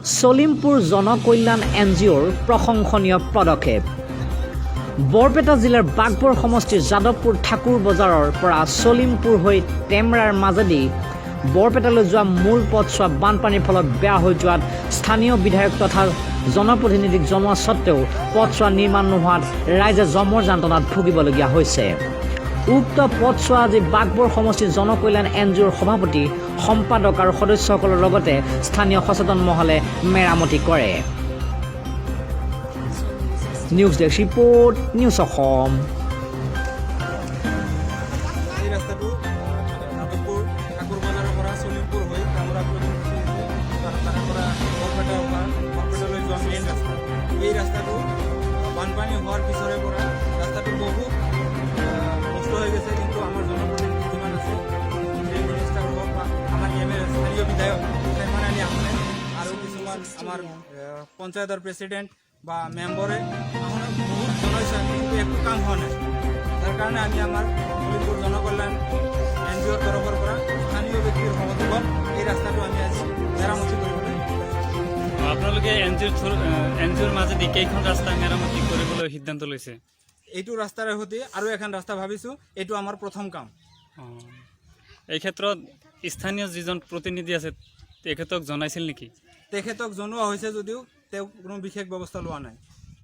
সলিমপুৰ জনকল্যাণ NGOৰ প্ৰশংসনীয় পদক্ষেপ। বৰপেটা জিলাৰ বাগবৰ সমষ্টিৰ যাদৱপুৰ ঠাকুৰ বজাৰৰ পৰা সলিমপুৰ হৈ টেমৰাৰ মাজেদি বৰপেটালৈ যোৱা মূল পথছোৱা বানপানীৰ ফলত বেয়া হৈ যোৱাত স্থানীয় বিধায়ক তথা জনপ্ৰতিনিধিক জনোৱা স্বত্বেও পথছোৱা নিৰ্মাণ নোহোৱাত ৰাইজে জমৰ যন্ত্ৰণাত ভুগিবলগীয়া হৈছে। উক্ত পথছোৱা আজি বাগবৰ সমষ্টিৰ জনকল্যাণ NGOৰ সভাপতি সম্পাদক আৰু সদস্যসকলৰ লগতে স্থানীয় সচেতন মহলে মেৰামতি কৰে। News desk report, news Assam. এই ৰাস্তাটো যাদৱপুৰ ঠাকুৰ বজাৰৰ পৰা সলিমপুৰ হৈ কামৰা তাৰ পৰা বৰপেটালৈ যোৱা মেইন ৰাস্তা। এই ৰাস্তাটো বানপানী হোৱাৰ পিছৰে পৰা ৰাস্তাটো বহুত নষ্ট হৈ গৈছে, কিন্তু আমাৰ জনপ্ৰতিনিধি যিমান আছে মিনিষ্টাৰ হওক বা আমাৰ MLA স্থানীয় বিধায়ক চেয়াৰমেন আলী আহমেদ আৰু কিছুমান আমাৰ পঞ্চায়তৰ প্ৰেচিডেণ্ট বা মেম্বৰে বহুত জনাইছে, কিন্তু একো কাম হোৱা নাই। তাৰ কাৰণে আমি আমাৰ সলিমপুৰ জনকল্যাণ NGOৰ তৰফৰ পৰা স্থানীয় ব্যক্তিৰ সহযোগত এই ৰাস্তাটো আমি আজি মেৰামতি কৰিবলৈ আপোনালোকে NGOৰ মাজেদি কেইখন ৰাস্তা মেৰামতি কৰিবলৈ সিদ্ধান্ত লৈছে? এইটো ৰাস্তাৰে সৈতে আৰু এখন ৰাস্তা ভাবিছোঁ, এইটো আমাৰ প্ৰথম কাম। এই ক্ষেত্ৰত স্থানীয় যিজন প্ৰতিনিধি আছে তেখেতক জনাইছিল নেকি? তেখেতক জনোৱা হৈছে যদিও তেওঁ কোনো বিশেষ ব্যৱস্থা লোৱা নাই।